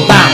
utang.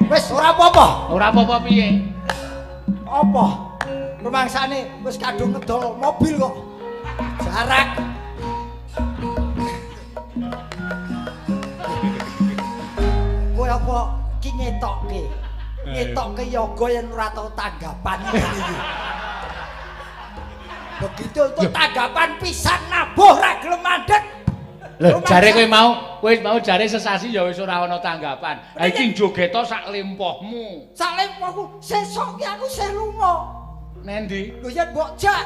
Wis ora apa-apa. Ora apa-apa piye? Apa? Rumangsane wis kadung ngedol mobil kok. Jarak. Kowe apa ki ngetokke? Ngetokke yoga yen ora tau tanggapan iki. Begitu itu tanggapan pisan nabuh ra gelem mandeg. Lho, jare kowe mau jare sesasi ya wis ora ana tanggapan. Ha iki jogeto sak lempohmu. Sak lempohku sesuk ki aku sih lunga. Nendi? Lho yen mbok jak.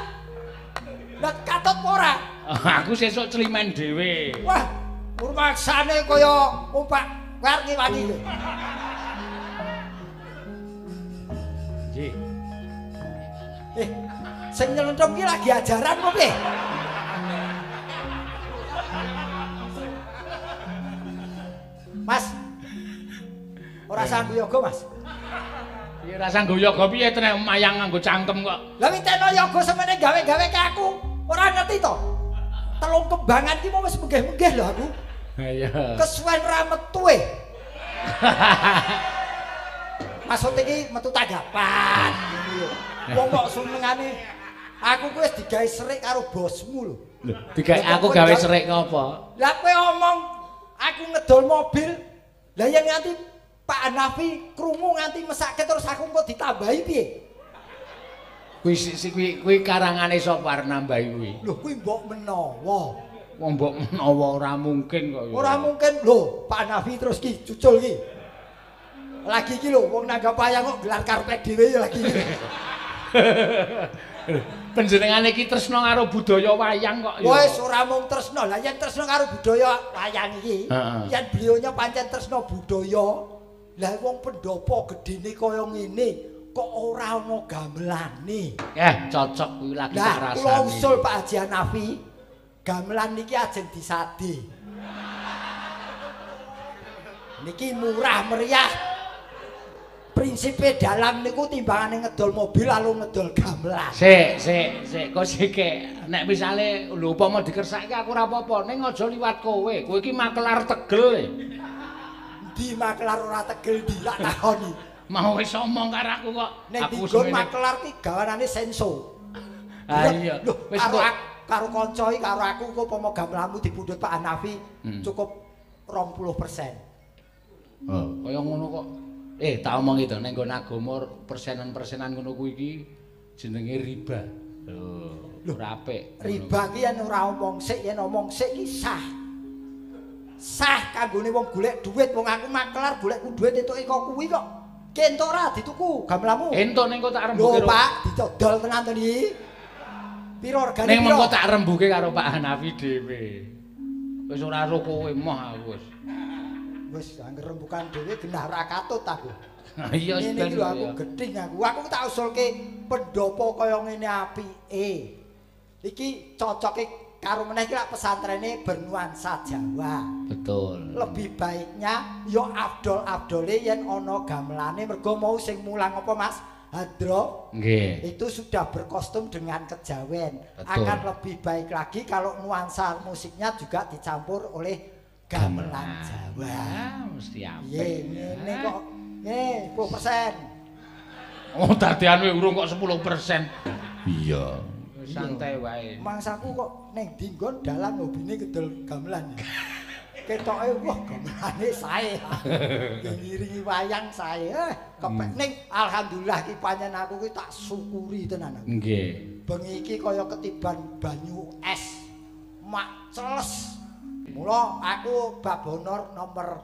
Lah katut ora? Aku sesuk climen dhewe. Wah, urmaksane kaya umpak war ngiwani lho. Nggih. Sing nyelenthong ki lagi ajaran apa piye? Mas. Ora sanggo yoga, Mas. Piye ora sanggo yoga piye tenek mayang nganggo cangkem kok. Lah witeno yoga semene gawe-gawe ke aku. Ora ngerti to. Telung kembangan ki mau wis menggeh-menggeh lho aku. Ha iya. Kesuwen ra metu e. Maksud iki metu tanggapan. Wong kok senengane aku kuwi wis digawe serik karo bosmu lho. Lho, digawe aku gawe serik ngopo? Lah kowe omong aku ngedol mobil. Lah yen nganti Pak Hanafi krungu nganti mesake terus aku kok ditambahi piye? Kuwi karangane sapa arep nambahi kuwi? Lho kuwi mbok menawa. Wong mbok menawa ora mungkin kok ya. Ora mungkin lho, Pak Nafi terus ki cucul ki. Lagi ki lho wong nanggap wayang kok gelar karpet dhewe ya lagi. Panjenengane iki tresna karo budaya wayang kok ya. Wis ora mung tresna, lah yen tresna karo budaya wayang iki, yen beliaunya pancen tresna budaya, lah wong pendopo gedene kaya ngene kok ora ana gamelane. Cocok kuwi lagi tak Lah rasani. kula usul Pak Haji Hanafi, gamelan niki ajeng disade. Niki murah meriah. Prinsipe dalam niku timbangane ngedol mobil lalu ngedol gamelan. Sik, kok sik nek misale lho upama dikersake aku ora apa-apa, ning aja liwat kowe. Kowe iki makelar Tegel. Di makelar ora Tegel dilak takoni. Mau wis omong karo aku kok. Nek Aku digon makelar ki gawanane senso. Iya. Lho, Wis karo kanca iki karo aku kok upama gamelanmu dipundhut Pak Hanafi cukup 20%. Kaya ngono kok. Tak omong itu ning nggon agama persenan-persenan ngono kuwi iki jenenge riba. Lho, ora apik. Riba ki yen ora omong sik, yen omong sik ki sah. Sah kanggone wong golek dhuwit, wong aku makelar golekku dhuwit entuke kok kuwi kok. Ki entuk ora dituku gamelanmu? Entuk ning kok tak rembuke. Lho, Pak, dicodol tenan to niki. Piro regane piro? Ning mengko tak rembuke karo Pak Hanafi dhewe. Wis ora ro kowe moh aku wis. Wis angger rembukan dhewe genah ora katut aku. Iya Ini lho aku gedhing aku. Aku tak usulke pendopo kaya ngene apike. Iki cocoke karo meneh iki lak pesantrene bernuansa Jawa. Betul. Lebih baiknya yo afdol-afdole yen ana gamelane mergo mau sing mulang apa Mas? Hadro. Nggih. Itu sudah berkostum dengan kejawen. Betul. Akan lebih baik lagi kalau nuansa musiknya juga dicampur oleh gamelan Jawa. Mesti apik. Ngene kok. Nggih, 10%. Oh, dadean kowe urung kok 10%. Iya. Santai wae. Mangsaku kok ning dinggon dalan hobine kedol gamelan. Ketoke wah gamelane sae. Ngiringi wayang sae. Kepek ning alhamdulillah ki panjen aku ki tak syukuri tenan aku. Nggih. Bengi iki kaya ketiban banyu es. Mak celes. Mula aku bab honor nomor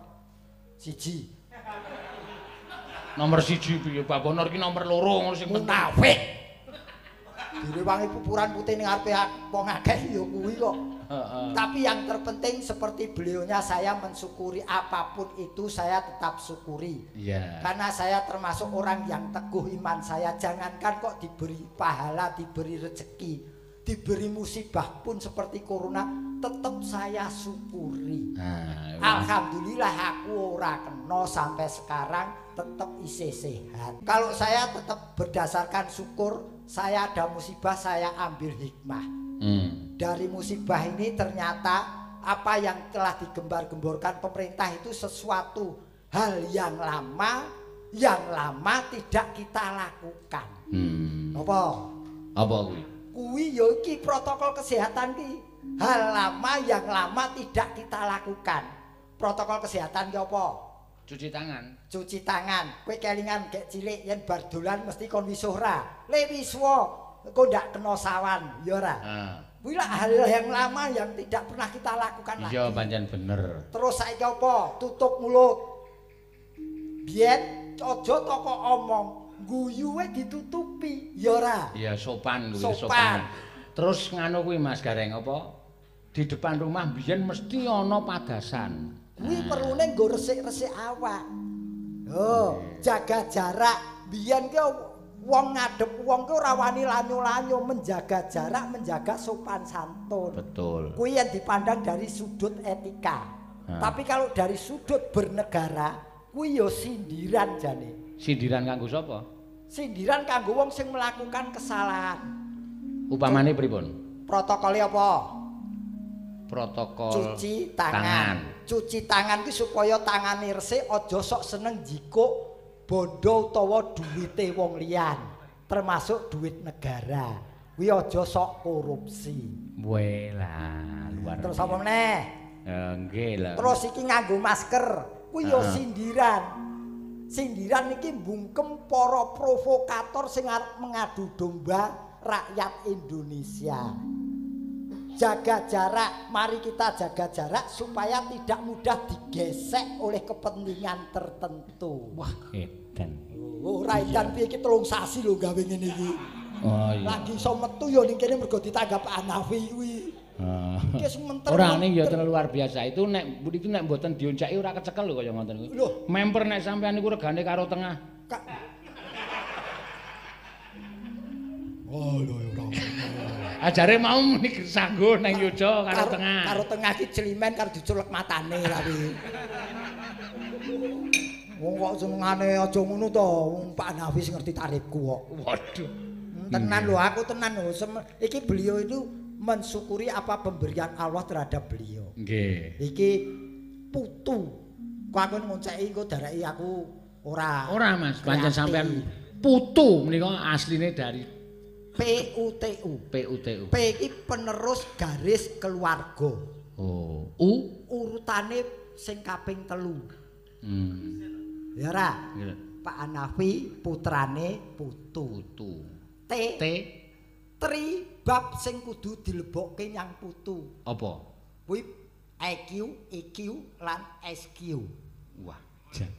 1. Nomor 1 piye? Bab honor ki nomor 2 ngono sing penting. Munafik. Direwangi pupuran putih ning arepe wong akeh ya kuwi kok. Tapi yang terpenting seperti beliaunya saya mensyukuri apapun itu saya tetap syukuri. Iya. Karena saya termasuk orang yang teguh iman saya. Jangankan kok diberi pahala, diberi rezeki, diberi musibah pun seperti corona, tetap saya syukuri. Alhamdulillah aku ora kena sampai sekarang tetap isih sehat. Kalau saya tetap berdasarkan syukur, saya ada musibah saya ambil hikmah. Dari musibah ini ternyata apa yang telah digembar-gemborkan pemerintah itu sesuatu hal yang lama tidak kita lakukan. Apa? Apa kuwi? Kuwi ya iki protokol kesehatan ki. Hal lama yang lama tidak kita lakukan. Protokol kesehatan ki apa? Cuci tangan. Cuci tangan. Kowe kelingan gek cilik yen bar dolan mesti kon wisuh ra. Le wisuh kok ndak kena sawan, ya ora? Kuwi lah hal yang lama yang tidak pernah kita lakukan lagi. Iya, pancen bener. Terus saiki apa? Tutup mulut. Biyen aja toko omong, guyuwe ditutupi, ya ora? Iya, sopan kuwi, Sopan. sopan. Terus nganu kuwi Mas Gareng apa? Di depan rumah biyen mesti ana padasan. Kuwi perlune nggo resik-resik awak. Oh, jaga jarak. Biyen ki wong ngadep wong ki ora wani lanyo-lanyo, menjaga jarak, menjaga sopan santun. Betul. Kuwi yang dipandang dari sudut etika. Tapi kalau dari sudut bernegara, kuwi ya sindiran jane. Sindiran kanggo sapa? Sindiran kanggo wong sing melakukan kesalahan. Upamane pripun? Protokolnya apa? Protokol Cuci tangan. Cuci tangan ki supaya tangane resik, aja sok seneng jikuk bondo utawa duwite wong liyan, termasuk duit negara. Kuwi aja sok korupsi. Wela, luar. Terus apa meneh? Nggih lah. Terus iki nganggo masker. Kuwi ya sindiran. Sindiran iki mbungkem para provokator sing arep mengadu domba rakyat Indonesia. jaga jarak, mari kita jaga jarak supaya tidak mudah digesek oleh kepentingan tertentu. Wah, edan. Ora edan piye iki 3 sasi lho gawe ngene iki. Oh iya. Lagi iso metu ya ning kene mergo ditanggap Hanafi kuwi. Iki sementer. Ora ning ya luar biasa. Itu nek mboten dionceki ora kecekel lho kaya ngoten kuwi. Memper nek sampean niku regane karo tengah. Oh lho ora. Ajare mau muni sanggo nang yoja karo tengah. Karo tengah iki celimen karo diculek matane tapi. Wong kok senengane aja ngono to, wong Pak Nafis ngerti tarifku kok. Waduh. Tenan lho, aku tenan lho. Iki beliau itu mensyukuri apa pemberian Allah terhadap beliau. Nggih. Iki putu. Kok aku ngonceki engko dareki aku ora. Ora Mas, pancen sampean putu menika asline dari PUTU. PUTU. P iki penerus garis keluarga. Oh, urutane sing kaping 3. Ya ora? Pak Hanafi putrane putu. T tri bab sing kudu dilebokke nyang putu. Apa? Kuwi IQ, EQ lan SQ. Wah, jan.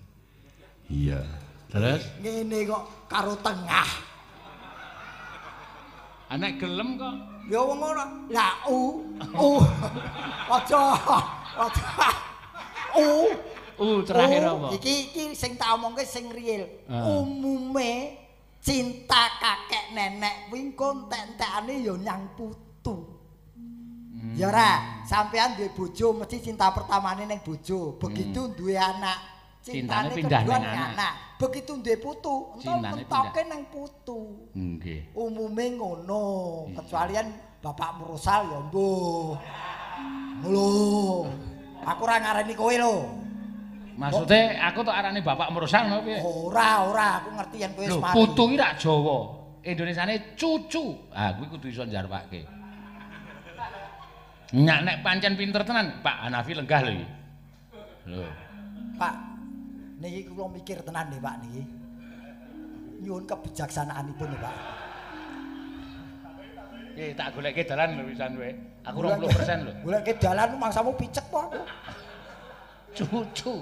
Iya. Terus ngene kok karo tengah. Anak gelem kok. Ya wong ora. Lah aja. Terakhir apa? Iki sing tak omongke sing real. Umume cinta kakek nenek kuwi kontek-entekane ya nyang putu. Ya ora, sampean duwe bojo mesti cinta pertamane ning bojo. Begitu duwe anak, cintane pindah kedua ning anak. Begitu duwe putu, entuk ning putu. Nggih. Umume ngono. Kecualian bapak merosal ya mbuh. Lho. Aku ora ngarani kowe lho. Maksudnya aku tok arane bapak merosal no piye? Ora, aku ngerti yen kowe wis mari. Putu ki rak Jawa. Indonesiane cucu. Ah kuwi kudu iso njarwake. Nek pancen pinter tenan, Pak Hanafi lenggah lho iki. Lho. Pak, niki kula mikir tenan nih Pak niki. Nyuwun kebijaksanaanipun nih Pak. Tak goleke dalan lho pisan kowe. Aku 20% lho. Goleke dalan mangsamu picek kok aku. Cucu.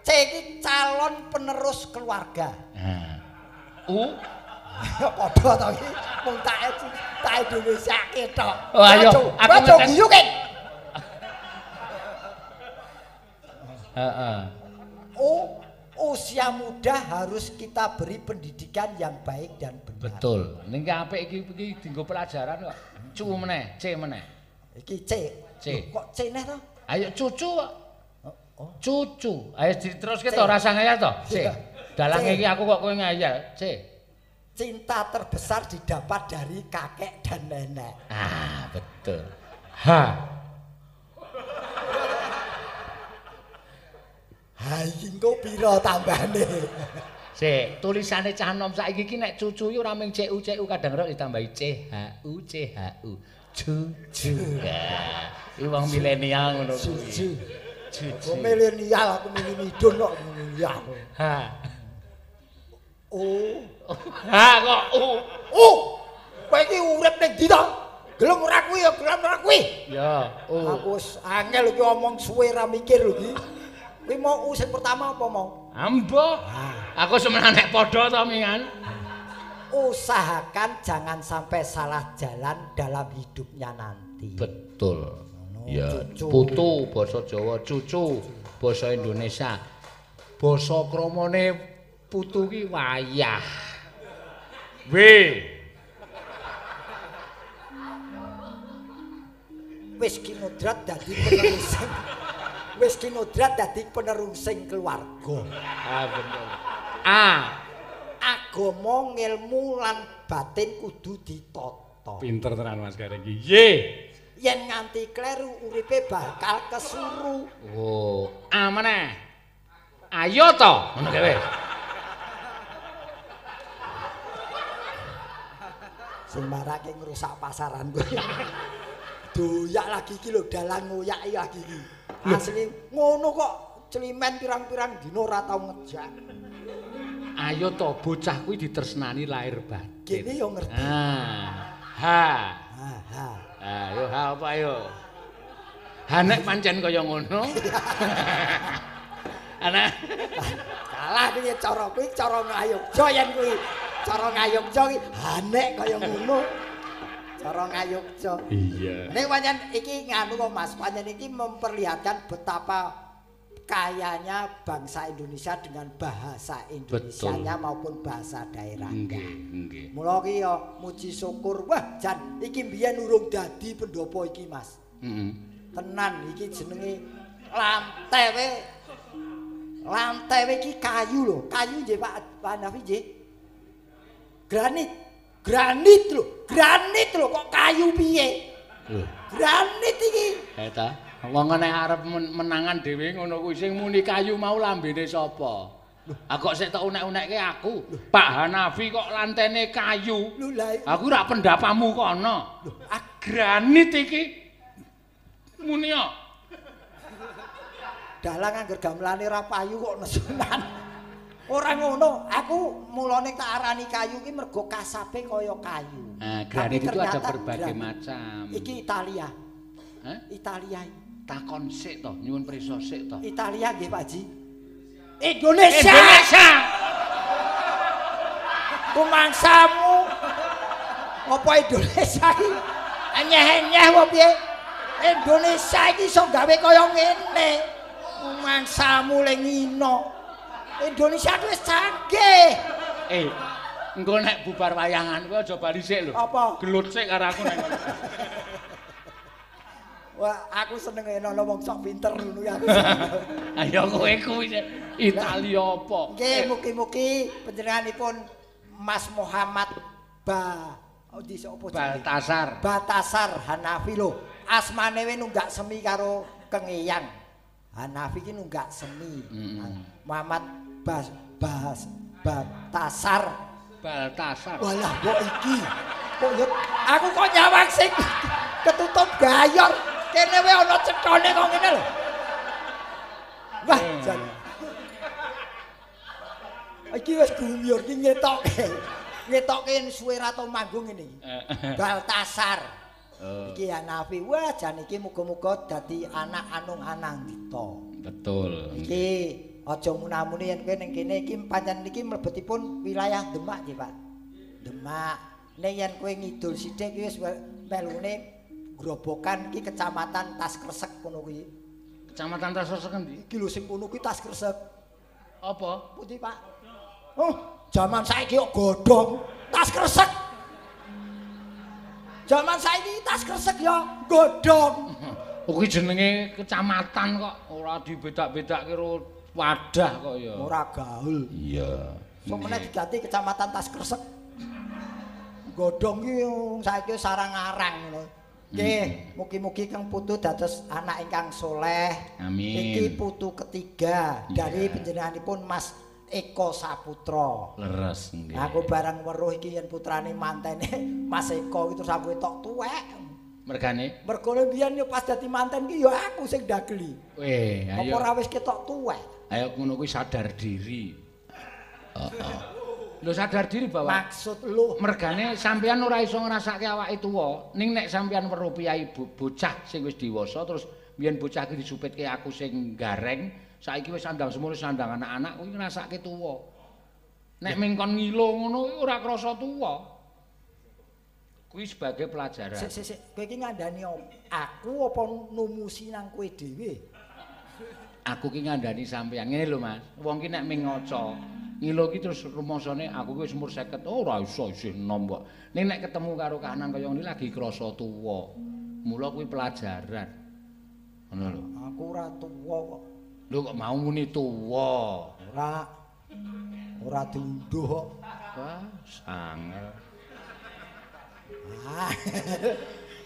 C iki calon penerus keluarga. Padha to iki mung tak Indonesia ketok. Oh ayo, aku ngetes. Guyu ki. Usia muda harus kita beri pendidikan yang baik dan benar. Betul. Ning apik iki dienggo pelajaran kok. C meneh. Iki C. Kok C neh to? Ayo cucu kok. Cucu. Ayo diteruske to rasa ngayal to. C. Dalang iki aku kok kowe ngayal. C. Cinta terbesar didapat dari kakek dan nenek. Ah, betul. H. Iki engko pira tambane? Sik, tulisane cah nom saiki iki nek cucu iki ora mung CU kadang ora ditambahi CHU. Cucu. Iki wong milenial ngono kuwi. Cucu. Milenial aku milih-midun kok ya. Ha. Ha kok kowe iki urip ning ndi to? Gelem ora kuwi ya, gelem ora kuwi. Ya, aku wis angel iki omong suwe ra mikir lho iki. Kuwi mau sing pertama apa mau? Ambo. Aku semenan nek padha to mingan. Usahakan jangan sampai salah jalan dalam hidupnya nanti. Betul. Ya, putu basa Jawa, cucu basa Indonesia. Basa kramane putu ki wayah. Wis kinodrat dadi penerusing. Wis kinodrat dadi penerusing keluarga. Ah bener. Agama, ngilmu lan batin kudu ditata. Pinter tenan Mas Gareng iki. Ye. Yen nganti kleru uripe bakal kesuru. Meneh. Ayo to, ngono kowe. Sing marake ngrusak pasaran kowe. Doyak lagi iki lho, dalan ngoyaki lagi iki. Asli ngono kok celimen pirang-pirang dina ora tau ngejak. Ayo to, bocah kuwi ditresnani lahir batin. Kene yo ngerti. Ayo apa ayo. Hanek pancen kaya ngono. Ana kalah iki cara kuwi cara ngayogja yen kuwi. Cara ngayogja iki hanek kaya ngono. Cara ngayogja. Iya. Nek pancen iki nganu kok Mas, pancen iki memperlihatkan betapa kayanya bangsa Indonesia dengan bahasa Indonesianya maupun bahasa daerahnya. Nggih. Mula ki ya muji syukur. Wah, jan iki mbiyen urung dadi pendopo iki, Mas. Tenan iki jenenge lantewe. Lantewe iki kayu lho. Kayu nggih Pak Nafi nggih. Granit lho kok kayu piye? Lho, granit iki. Ta. Wong nek arep menangan dhewe ngono kuwi sing muni kayu mau lambene sapa? Kok sik tak unek-unekke aku. Pak Hanafi kok lantene kayu. Lho lah aku ora pendapamu kono. Granit iki muni kok. Dalang angger gamelane ra payu kok nesunan. Ora ngono, aku mulane tak arani kayu ki mergo kasape kaya kayu. Nah, granit itu ada berbagai macam. Iki Italia. Hah? Italia. Takon sik to, nyuwun prisa sik to. Italia nggih Pak Ji. Indonesia. Kumangsamu. Apa Indonesia iki? Anyeh-anyeh apa piye? Indonesia iki iso gawe kaya ngene. Kumangsamu le ngino. Indonesia kuwi wis canggih. Engko nek bubar wayangan kuwi aja bali sik lho. Apa? Gelut sik karo aku nek. Wah, aku seneng ana wong sok pinter ngono ya aku. Ayo kowe kuwi Italia apa? Nggih, mugi-mugi panjenenganipun Mas Muhammad Baltasar Hanafi lho. Asmane we nunggak semi karo Kengeyang. Hanafi ki nunggak semi. Muhammad Baltasar. Walah kok iki. Kok yo aku kok nyawang sing ketutup gayor. Kene we ana cethone kok ngene lho. Wah, jan. Iki wis gumyur ki ngetokke. Ngetokke suwe ra tau manggung ngene iki. Baltasar. Iki Hanafi. Wah, jan iki muga-muga dadi anak Anung Anandita. Betul. Iki aja munamuni yen kowe ning kene iki pancen iki mlebetipun wilayah Demak nggih, Pak. Demak. Nek yen kowe ngidul sithik iki wis melune Grobokan iki kecamatan Taskresek kono kuwi. Kecamatan Taskresek endi? Iki lho sing kono kuwi Taskresek. Apa? Pundi, Pak? Oh, zaman saiki kok godhong Taskresek. Zaman saiki Taskresek ya godhong. Kuwi jenenge kecamatan kok, ora dibedak-bedakke karo wadah kok ya. Ora gaul. Iya. Somene diganti kecamatan Taskresek. Godhong iki saiki sarang-arang ngono. Nggih, mugi-mugi Kang Putu dados anak ingkang soleh. Amin. Iki putu ketiga dari panjenenganipun Mas Eko Saputra. Leres nggih. Aku barang weruh iki yen putrane mantene Mas Eko iki terus aku tok tuwek. Mergane? Mergo mbiyen yo pas dadi manten ki yo aku sing dageli. Weh, ayo. Apa ora wis ketok tuwek? Ayo ngono kuwi sadar diri. Heeh. Lho sadar diri bahwa maksud lu mergane sampean ora iso ngrasake awake tuwa ning nek sampean weruh piyai bocah sing wis dewasa terus biyen bocah iki disupitke aku sing gareng saiki wis sandang semono sandang anak-anak kuwi ngrasake tuwa nek mingkon ngilo ngono ora krasa tuwa kuwi sebagai pelajaran sik kowe iki ngandani aku apa numusi nang kowe dhewe aku ki ngandani sampean ngene lho Mas wong ki nek ming ngaca ngilo ki terus rumasane aku wis umur 50 ora iso isih enom kok. Ning nek ketemu karo kahanan kaya ngene lagi krasa tuwa. Mula kuwi pelajaran. Ngono lho. Aku ora tuwa kok. Lho kok mau muni tuwa? Ora diunduh kok. Wah, sangel.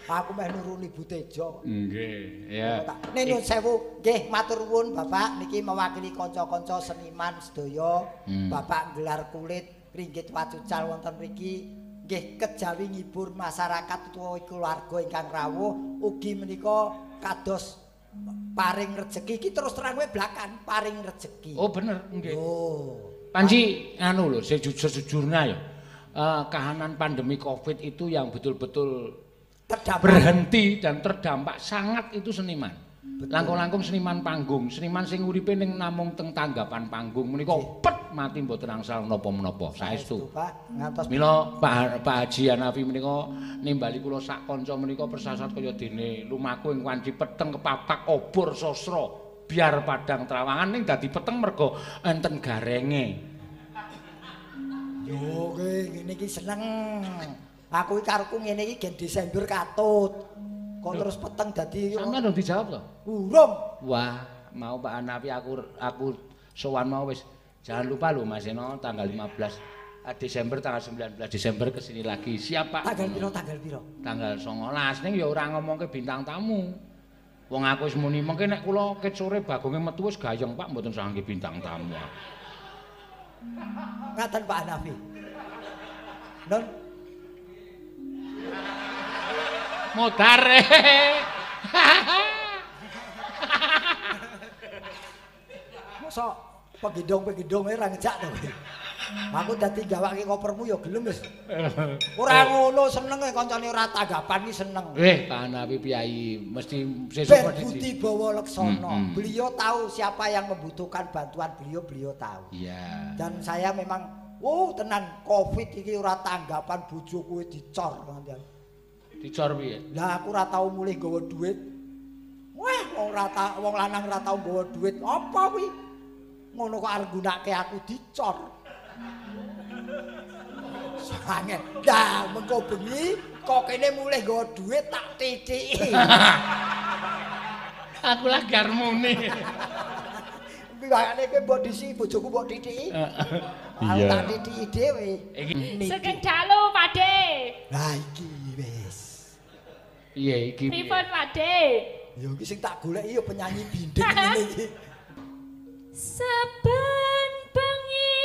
Aku meh nuruni Bu Tejo. Nggih, ya. Ning sewu, nggih matur nuwun Bapak niki mewakili kanca-kanca seniman sedaya. Bapak gelar kulit ringgit wacucal wonten mriki nggih kejawi ngibur masyarakat utawa keluarga ingkang rawuh ugi menika kados paring rejeki iki terus terang wae blakan paring rejeki. Oh bener, nggih. Oh. Panji anu lho, sejujurnya ya. Kahanan pandemi Covid itu yang betul-betul berhenti dan terdampak sangat itu seniman. Langkung-langkung seniman panggung, seniman sing uripe ning namung teng tanggapan panggung menika pet mati mboten angsal menapa-menapa. Saestu. Pak, ngantos mila Pak Haji Hanafi menika nimbali kula sak kanca menika persasat kaya dene lumaku ing wanci peteng kepapak obor sastra biar padang trawangan ning dadi peteng mergo enten garenge. Yo ngene iki seneng. Aku iki karepku ngene iki gen Desember katut. Kok terus peteng dadi sampeyan dong dijawab to? Urung. Wah, mau Pak Hanafi aku sowan mau wis. Jangan lupa lho Mas Eno tanggal 15 Desember tanggal 19 Desember kesini lagi. Siap Pak? Tanggal piro? Tanggal piro? Tanggal 19 ning ya ora ngomongke bintang tamu. Wong aku wis muni mengke nek kula ket sore bagonge metu wis gayeng Pak mboten sangge bintang tamu. Ngaten Pak Hanafi. Nun modar. Mosok pegidong-pegidong ora ngejak to. Aku dadi gawake kopermu ya gelem wis. Ora ngono senenge kancane ora tanggapan iki seneng. Pak Hanafi Piyai mesti sesuk Budi Bawa Laksana. Beliau tahu siapa yang membutuhkan bantuan beliau tahu. Iya. Dan saya memang tenan Covid iki ora tanggapan bojoku dicor nganti. Dicor piye? Lah aku ora tau mulih nggawa duit. Wah, wong lanang ora tau nggawa duit. Apa kuwi? Ngono kok arep gunake aku dicor. Sangen. Lah mengko bengi kok kene mulih nggawa duit tak titiki. Aku lagi arep muni. Piwakane kowe mbok disi bojoku mbok titiki. Aku tak titiki dhewe. Sugeng dalu, Pakde. Lah iki wis. Iya iki. Pripun, Pakde? Ya iki sing tak goleki ya penyanyi binding ngene iki. Saben bengi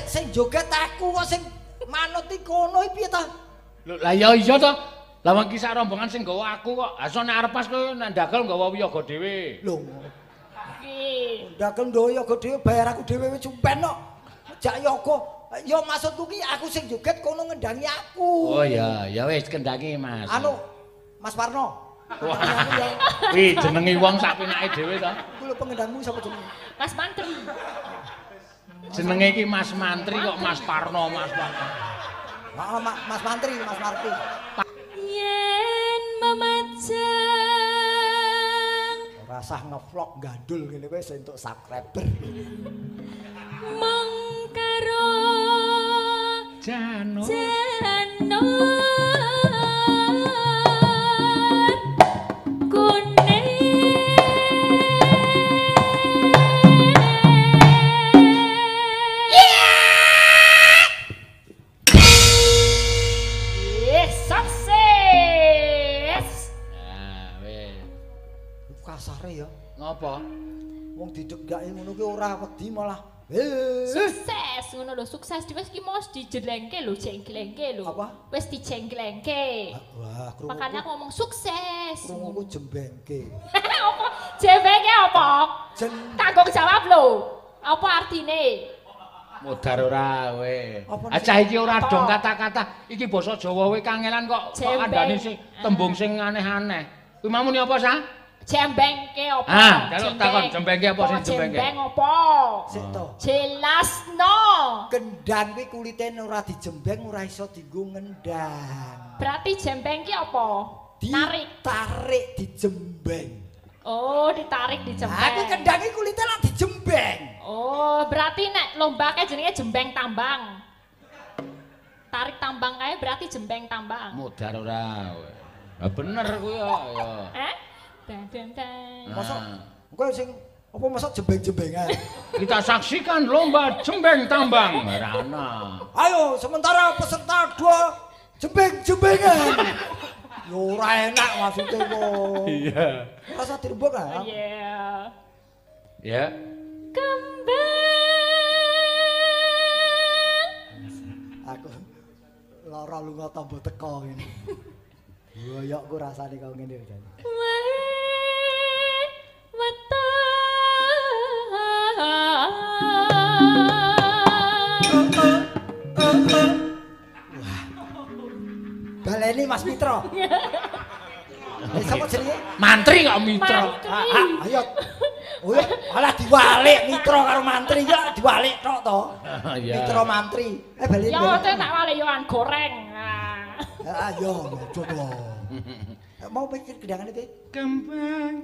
Sing joget aku kok sing manut iki kono iki piye ta? Lho lah iya to. Lah wong ki sak rombongan sing nggawa aku kok. Aso nek arep pas kowe nek ndagel nggawa wiyaga dhewe. Lho. Iki ndagel ndoyaga dhewe bayar aku dhewe wis cumpen kok. Jak yoga. Ya maksudku ki aku sing joget kono ngendangi aku. Oh iya, ya wis kendhangi Mas. Anu Mas Parno. Wah. Wih, jenenge wong sak penake dhewe to. Iku lho pengendangmu sapa jenenge? Mas Mantri. Jenenge iki Mas Mantri kok Mas Parno, Mas Parno. Heeh, Mas Mantri, Mas Marti. Yen memajang ora sah ngevlog gandul ngene kowe entuk subscriber. Mengkaro Jano. Kasare ya. Ngapa? Wong didegake ngono ki ora wedi malah. Sukses ngono lho, sukses wis ki mos dijelengke lho, jengklengke lho. Apa? Wis dijengklengke. Wah, krungu. Makanya aku ngomong sukses. Krunguku jembengke. Apa? Jembengke apa? Tanggung jawab lho. Apa artine? Modar ora we. Acah iki ora dong kata-kata. Iki basa Jawa we kangelan kok andane sing tembung sing aneh-aneh. Kuwi mau muni apa, Sa? Jembengke apa? Jaluk takon jembengke apa sing jembengke? Jembeng apa? Sik to. Jelasno. Gendang kuwi kulite ora dijembeng ora iso dienggo ngendang. Berarti jembeng ki apa? Narik. Tarik dijembeng. Oh, ditarik dijembeng. Aku kendang iki kulite lak dijembeng. Oh, berarti nek lombake jenenge jembeng tambang. Tarik tambang kae berarti jembeng tambang. Modar ora. Lah bener kuwi ya. Dan. Mosok kowe sing apa mosok jembeng-jembengan. Kita saksikan lomba jembeng tambang. Ora ana. Ayo sementara peserta 2 jembeng-jembengan. Ya ora enak maksudnya kok. Iya. Rasa dirembuk ah. Iya. Ya. Aku lara lunga tombo teko ngene. Boyokku rasane kok ngene jan. Baleni Mas Mitra. Sapa jenenge? Mantri kok Mitra. Ayo. Oh ya, malah diwalik Mitra karo mantri ya diwalik tok to. Mitra mantri. Baleni. Ya ote tak walik yo goreng. Ayo, coba. Mau pikir gedangane piye? Kembang.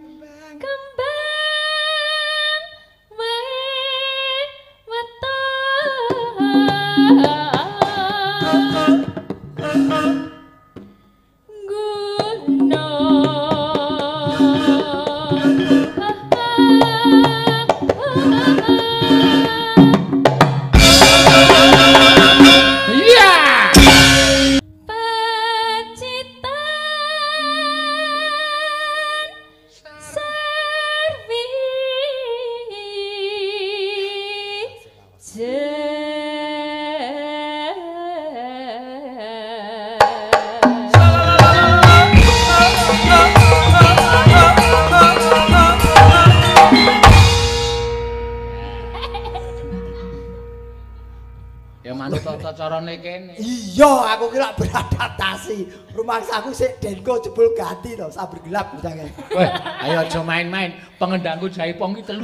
Ya manut tata carane kene. Iya, aku ki lak beradaptasi. Rumangsaku sik Denko jebul ganti to, sabar gelap jange. Weh, ayo aja main-main. Pengendangku Jaipong ki 3.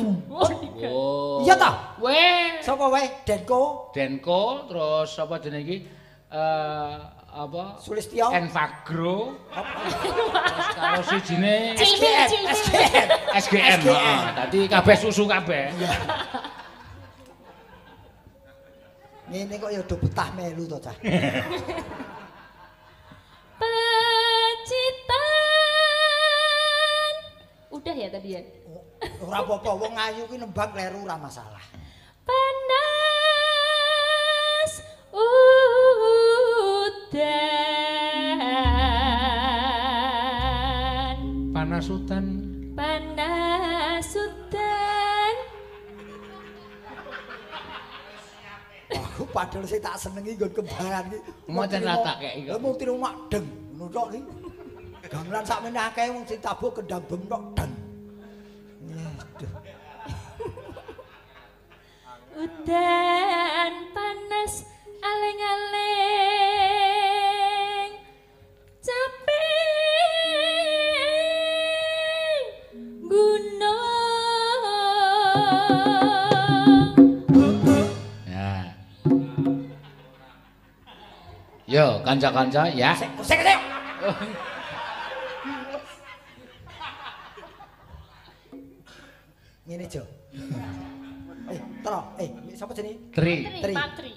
Oh. Iya ta? Weh. Sapa wae? Denko, Denko terus apa jenenge iki? Apa? Sulistyo, Enfagro. Terus karo sijine SGM. SGM. Heeh. Dadi kabeh susu kabeh. Ngene kok ya do betah melu to, Cah. Pacitan. Udah ya tadi ya? Ora apa-apa, wong ayu ki nembang kleru ora masalah. Panas udan. Panas udan. Panas udan. Aku padahal sing tak senengi nggon kembangan ki. Macan latak kek iki. Lah mung tiru mak deng, ngono tok ki. Gamelan sakmene akeh wong sing tabuk kendang bem tok deng. Aduh. Udan panas aleng-aleng capek gunung. Ya. Yo, kanca-kanca ya. Sik. Ngene Jo. Sapa jenenge? Tri. Mantri.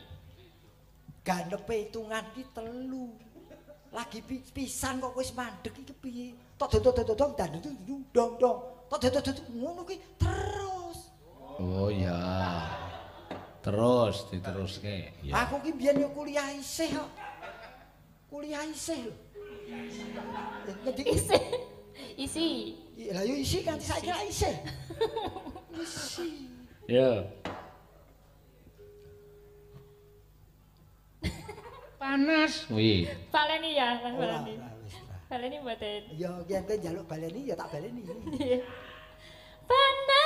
Gandepe hitungan ki 3. Lagi pisan kok wis mandeg iki piye? Tok dodong dong. Tok dodong ngono ki terus. Oh ya. Terus diteruske. Ya. Aku ki biyen yo kuliah isih kok. Kuliah isih lho. Ngendi Isi. Lah yo isi kanthi saiki ra isih. Isi. Yo. Panas. Wih. Baleni ya, Mas Ora, Baleni. wis. Baleni mboten. Ya yen kowe njaluk baleni ya tak baleni. Panas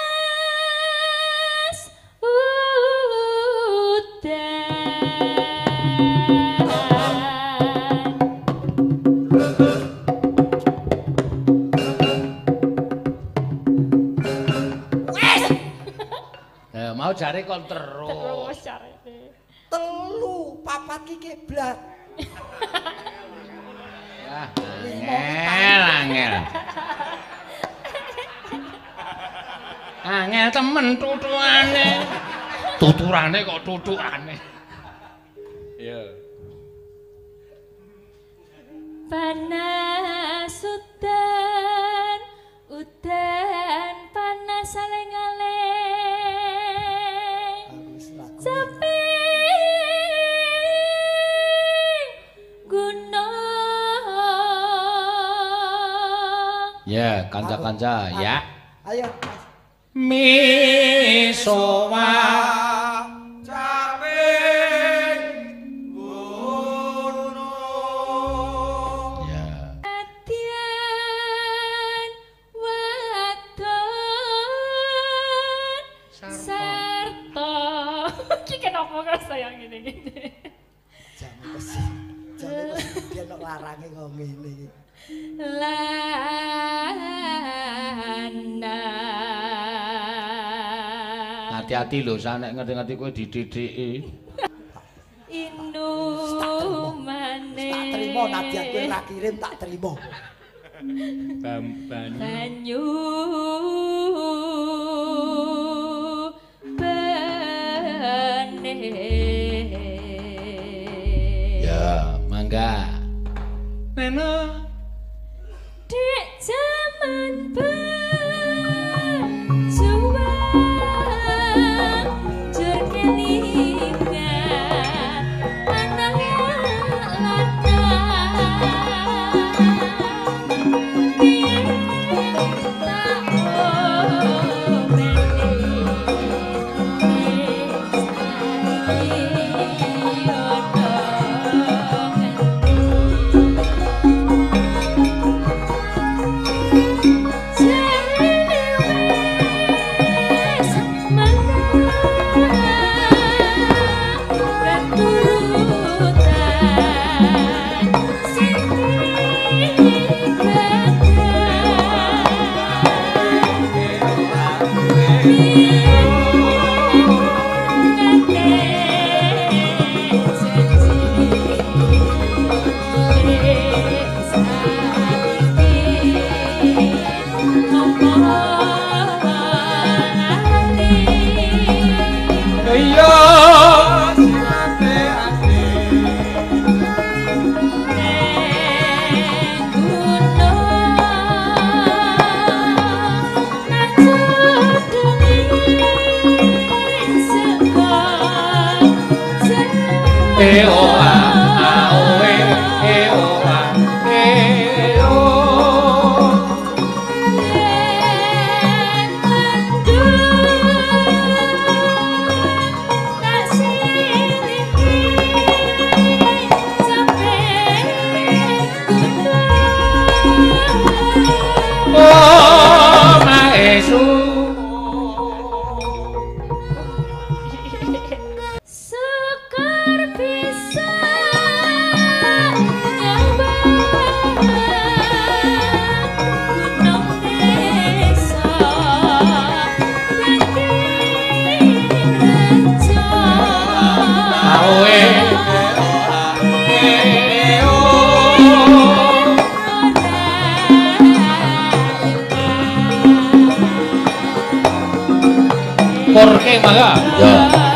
Ya, mau jare kon terus. terus carane. 3, 4 ki kiblat. Ya, angel. Angel temen tutuane. Tuturane kok tutukane. Ya. Panas udan panas aleng-aleng sepi gunung. Ya, kanca-kanca ya. Ayo. Misowa caping gunung. ya. Atian wadon sarta. Ki kenapa kok sayang gini-gini? Jame besi. Jame besi dia nek larange kok ngene iki. Lana. Hati-hati lho, sanek ngerti-ngerti kowe dididiki. Inu maneh. Tak trimo nabi aku ora kirim tak trimo. Banyu benih. Ya, mangga. Neno. Dek zaman berjuang jerkelingan anak lanang biar tak Porque mangga. Ya.